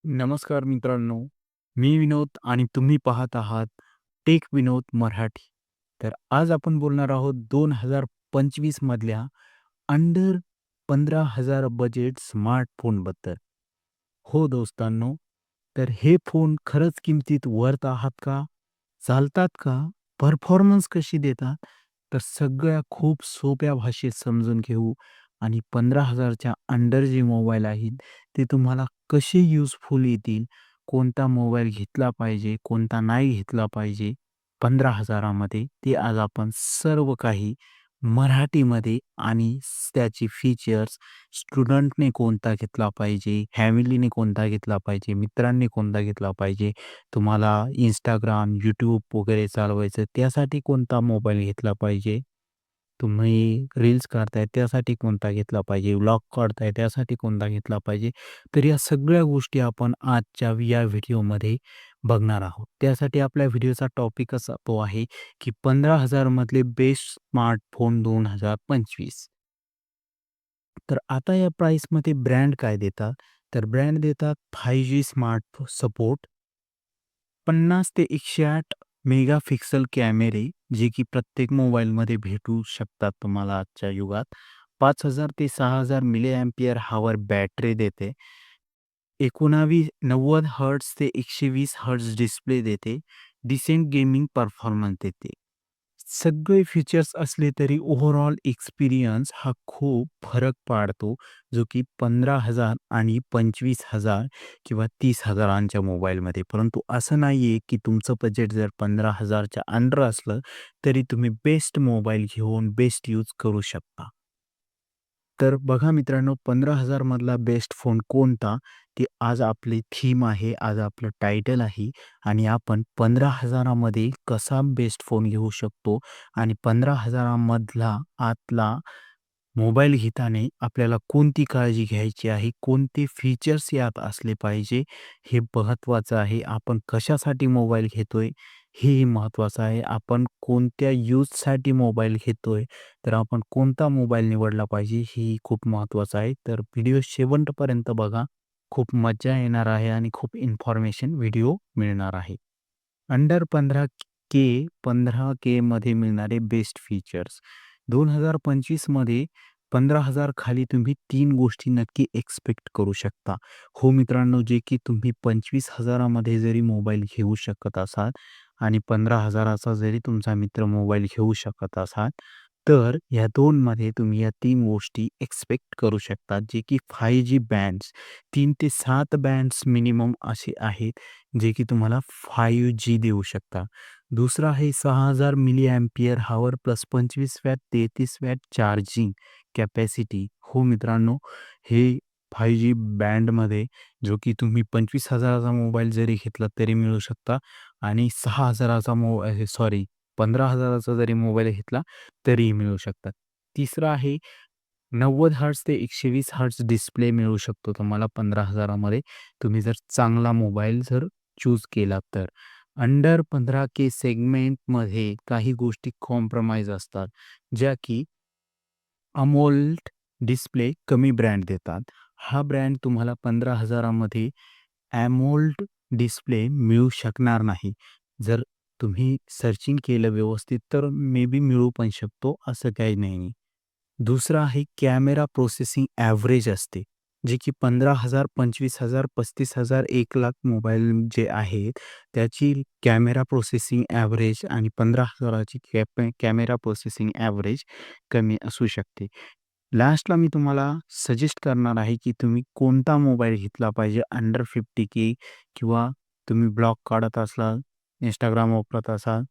नमस्कार मित्रांनो, मी विनोद आणि तुम्ही पाहत आहात टेक विनोद मराठी. तर आज आपण बोलणार आहोत 2025 मधल्या अंडर 15,000 बजेट स्मार्टफोनबद्दल. हो दोस्तांनो, तर हे फोन खरंच किमतीत वर्थ आहात का? चालतात का? परफॉर्मन्स कशी देतात? तर सगळ्या खूप सोप्या भाषेत समजून घेऊ आणि 15,000 च्या अंडर जे मोबाईल आहेत, ते तुम्हाला कसे युजफुल येतील, कोणता मोबाईल घेतला पाहिजे, कोणता नाही घेतला पाहिजे 15,000 मध्ये, ते आज आपण सर्व काही मराठीमध्ये आणि त्याची फीचर्स, स्टुडंटने कोणता घेतला पाहिजे, फॅमिलीने कोणता घेतला पाहिजे, मित्रांनी कोणता घेतला पाहिजे, तुम्हाला Instagram, YouTube वगैरे चालवायचं त्यासाठी कोणता मोबाईल घेतला पाहिजे, तुम्ही रील्स काढताय त्यासाठी कोणता घेतला पाहिजे, व्लॉग काढताय त्यासाठी कोणता घेतला पाहिजे. तर या सगळ्या गोष्टी आपण आजच्या या व्हिडिओमध्ये बघणार आहोत. त्यासाठी आपल्या व्हिडिओचा टॉपिक असा तो आहे, की 15,000 मधले बेस्ट स्मार्टफोन 2025. तर आता या प्राईसमध्ये ब्रँड काय देतात? तर ब्रँड देतात 5G स्मार्ट सपोर्ट, 50 ते 108 मेगापिक्सल कॅमेरे, जे की प्रत्येक मोबाईलमध्ये भेटू शकतात तुम्हाला आजच्या युगात. 5,000 ते 6,000 मिली अँपिअर हॉवर बॅटरी देते. 90 हर्ट्ज ते 120 हर्ट्ज डिस्प्ले देते. डिसेंट गेमिंग परफॉर्मन्स देते. सगळे फीचर्स असले तरी ओव्हरऑल एक्सपिरियन्स हा खूप फरक पाडतो, जो की 15,000 आणि 25,000 किंवा 30,000च्या मोबाईलमध्ये. परंतु असं नाहीये, की तुमचं बजेट जर 15,000च्या अंडर असलं, तरी तुम्ही बेस्ट मोबाईल घेऊन बेस्ट यूज करू शकता. तर बघा मित्रांनो, 15,000 मधला बेस्ट फोन कोणता? ते आज आपली थीम आहे, आज आपलं टायटल आहे आणि आपण 15,000 मध्ये कसा बेस्ट फोन घेऊ शकतो आणि 15,000 मधला आतला मोबाईल घेताना आपल्याला कोणती काळजी घ्यायची आहे, कोणते फीचर्स यात असले पाहिजे, हे महत्त्वाचं आहे. आपण कशासाठी मोबाईल घेतोय, हेही महत्त्वाचं आहे. आपण कोणत्या यूजसाठी मोबाईल घेतोय, तर आपण कोणता मोबाईल निवडला पाहिजे, हेही खूप महत्त्वाचं आहे. तर व्हिडिओ शेवटपर्यंत बघा. खूप मज्जा येणार आहे आणि खूप इन्फॉर्मेशन व्हिडिओ मिळणार आहे. अंडर 15K मध्ये मिळणारे बेस्ट फीचर्स. 2025 मध्ये 15,000 खाली तुम्ही 3 गोष्टी नक्की एक्स्पेक्ट करू शकता. हो मित्रांनो, जे की तुम्ही 25,000 मध्ये जरी मोबाईल घेऊ शकत असाल आणि 15,000 चा जरी तुमचा मित्र मोबाईल घेऊ शकत असाल, तर या 2 मध्ये तुम्ही या 3 गोष्टी एक्स्पेक्ट करू शकता, जे की 5G बँड्स 3 ते 7 बँड्स मिनिमम असे आहेत, जे की तुम्हाला 5G देऊ शकता. दुसरा आहे 6,000 milli ampere hour plus 25 watt 33 watt charging capacity. हो मित्रांनो, हे 5G बँडमध्ये जो की तुम्ही 25,000 चा मोबाईल जरी घेतला तरी मिळू शकता आणि 6,000 चा 15,000 चा जरी मोबाईल घेतला तरीही मिळू शकतात. तिसरं आहे 90 हर्ट्ज ते 120 हर्ट्ज डिस्प्ले मिळू शकतो तुम्हाला 15,000 मध्ये, तुम्ही जर चांगला मोबाईल जर चूज केलात तर. अंडर 15K सेगमेंटमध्ये काही गोष्टी कॉम्प्रोमाईज असतात, ज्या की अमोल्ड डिस्प्ले कमी ब्रँड देतात. हा ब्रँड तुम्हाला 15,000 मध्ये एमोल्ड डिस्प्ले मिळू शकणार नाही. जर तुम्ही सर्चिंग केलं व्यवस्थित तर मे बी मिळू पण शकतो, असं काही नाही. दुसरं आहे कॅमेरा प्रोसेसिंग ॲव्हरेज असते, जे की 15,000, 25,000, 35,000, 1,00,000 मोबाईल जे आहेत, त्याची कॅमेरा प्रोसेसिंग ॲव्हरेज आणि 15,000 ची कॅमेरा प्रोसेसिंग ॲव्हरेज कमी असू शकते. लास्टला मी तुम्हाला सजेस्ट करणार आहे, की तुम्ही कोणता मोबाईल घेतला पाहिजे अंडर 50K किंवा तुम्ही ब्लॉग काढत असाल, Instagram वापरत असाल,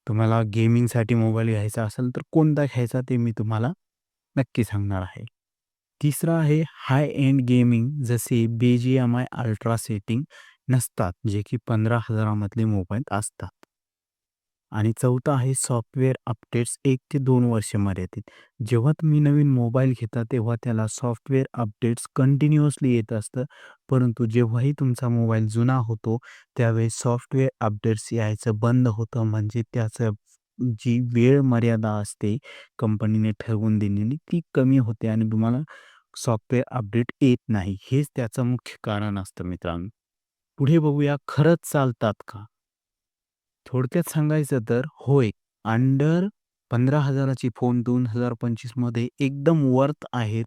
तुम्हाला गेमिंगसाठी मोबाईल घ्यायचा असेल, तर कोणता घ्यायचा ते मी तुम्हाला नक्की सांगणार आहे. तिसरं आहे हाय एंड गेमिंग, जसे BGMI अल्ट्रा सेटिंग नसतात, जे की 15,000 मधले मोबाईल असतात. आणि चौथा आहे सॉफ्टवेअर अपडेट्स 1 ते 2 वर्ष मर्यादित. जेव्हा तुम्ही नवीन मोबाईल घेता तेव्हा त्याला सॉफ्टवेअर अपडेट्स कंटिन्युअसली येत असतं. परंतु जेव्हाही तुमचा मोबाईल जुना होतो, त्यावेळेस सॉफ्टवेअर अपडेट्स यायचं बंद होतं. म्हणजे त्याचं जी वेळ मर्यादा असते कंपनीने ठरवून दिलेली, ती कमी होते आणि तुम्हाला सॉफ्टवेअर अपडेट येत नाही. हेच त्याचं मुख्य कारण असतं मित्रांनो. पुढे बघूया खरंच चालतात का? थोडक्यात सांगायचं तर होय. अंडर 15,000 ची फोन 2025 मध्ये एकदम वर्थ आहेत.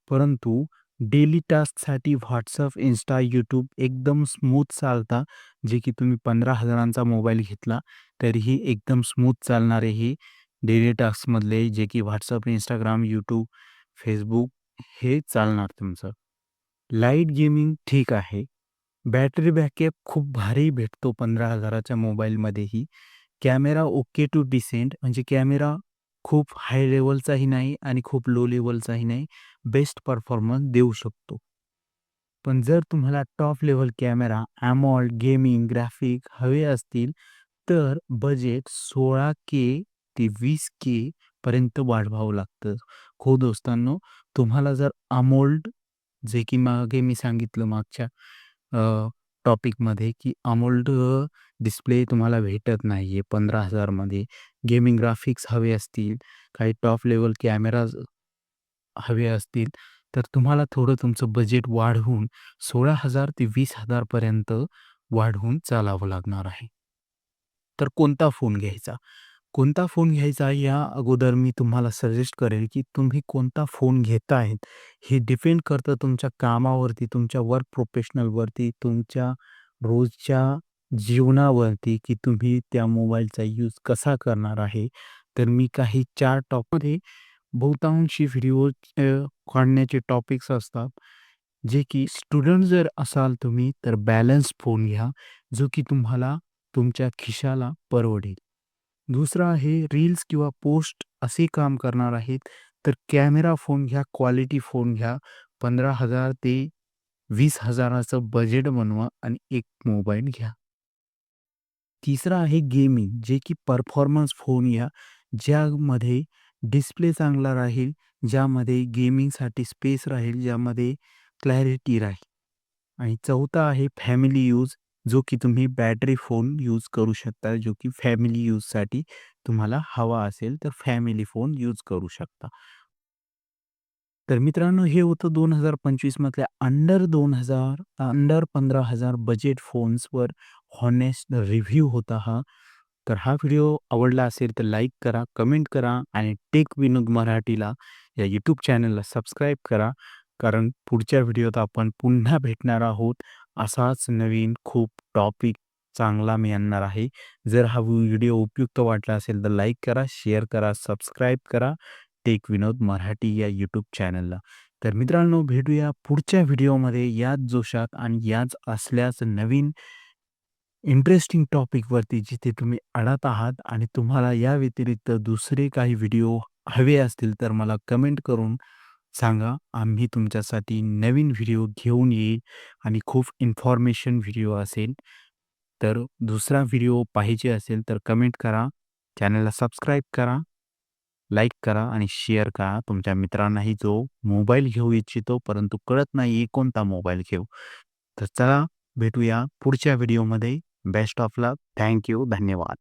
परंतु डेली टास्कसाठी WhatsApp, Insta, YouTube एकदम स्मूथ चालता. जे की तुम्ही 15,000 चा मोबाईल घेतला तरीही एकदम स्मूथ चालणारे हे डेली टास्कमधले जे की WhatsApp, Instagram, YouTube, Facebook हे चालणार तुमचं. लाईट गेमिंग ठीक आहे. बॅटरी बॅकअप खूप भारी भेटतो 15,000 च्या मोबाईलमध्येही. कॅमेरा ओके टू डिसेंट म्हणजे कॅमेरा खूप हाय लेव्हलचाही नाही आणि खूप लो लेव्हलचाही नाही. बेस्ट परफॉर्मन्स देऊ शकतो. पण जर तुम्हाला top level camera, AMOLED, gaming, graphic हवे असतील, तर बजेट 16K ते 20K पर्यंत वाढवावं लागतं. हो दोस्तांनो, तुम्हाला जर AMOLED जे की मागे मी सांगितलं मागच्या टॉपिकमध्ये की AMOLED डिस्प्ले तुम्हाला भेटत नाहीये 15,000 मध्ये. गेमिंग ग्राफिक्स हवे असतील, काही टॉप लेव्हल कॅमेराज हवे असतील, तर तुम्हाला थोडं तुमचं बजेट वाढवून 16,000 ते 20,000 पर्यंत वाढवून चालावं लागणार आहे. तर कोणता फोन घ्यायचा? कोणता फोन घ्यायचा या अगोदर मी तुम्हाला सजेस्ट करेल, की तुम्ही कोणता फोन घेताहेत हे डिपेंड करतं तुमच्या कामावरती, तुमच्या वर्क प्रोफेशनलवरती, तुमच्या रोजच्या जीवनावरती, की तुम्ही त्या मोबाईलचा यूज कसा करणार आहे. तर मी काही 4 टॉपमध्ये बहुतांशी व्हिडिओ काढण्याचे टॉपिक्स असतात, जे की स्टुडंट जर असाल तुम्ही, तर बॅलन्स फोन घ्या, जो की तुम्हाला तुमच्या खिशाला परवडेल. दुसरं आहे रील्स किंवा पोस्ट असे काम करणार आहेत, तर कॅमेरा फोन घ्या, क्वालिटी फोन घ्या. 15,000 ते 20,000 चं बजेट बनवा आणि एक मोबाईल घ्या. तिसरं आहे गेमिंग, जे की परफॉर्मन्स फोन घ्या, ज्यामध्ये डिस्प्ले चांगला राहील, ज्यामध्ये गेमिंगसाठी स्पेस राहील, ज्यामध्ये क्लॅरिटी राहील. आणि चौथा आहे फॅमिली यूज, जो की तुम्ही बॅटरी फोन यूज करू शकता, जो की फॅमिली यूजसाठी तुम्हाला हवा असेल, तर फॅमिली फोन यूज करू शकता. तर मित्रांनो, हे होतं 2025 मधल्या अंडर 15,000 बजेट फोन्सवर हॉनेस्ट रिव्ह्यू होता हा. तर हा व्हिडिओ आवडला असेल तर लाईक करा, कमेंट करा आणि टेक विनोद मराठीला या यूट्यूब चॅनलला सबस्क्राईब करा. कारण पुढच्या व्हिडिओत आपण पुन्हा भेटणार आहोत. असाच नवीन खूप टॉपिक चांगला मी आणणार आहे. जर हा व्हिडिओ उपयुक्त वाटला असेल तर लाईक करा, शेअर करा, सबस्क्राईब करा टेक विनोद मराठी या यूट्यूब चॅनलला. तर मित्रांनो, भेटूया पुढच्या व्हिडिओमध्ये याच जोशात आणि याच असल्याच नवीन इंटरेस्टिंग टॉपिकवरती जिथे तुम्ही अडत आहात आणि तुम्हाला या व्यतिरिक्त दुसरे काही व्हिडिओ हवे असतील तर मला कमेंट करून सांगा. आम्ही तुमच्यासाठी नवीन व्हिडिओ घेऊन येईल आणि खूप इन्फॉर्मेशन व्हिडिओ असेल. तर दुसरा व्हिडिओ पाहिजे असेल तर कमेंट करा, चॅनलला सबस्क्राईब करा, लाईक करा आणि शेअर करा तुमच्या मित्रांनाही जो मोबाईल घेऊ इच्छितो परंतु कळत नाहीये कोणता मोबाईल घेऊ. तर चला भेटूया पुढच्या व्हिडिओमध्ये. Best of luck. Thank you. धन्यवाद.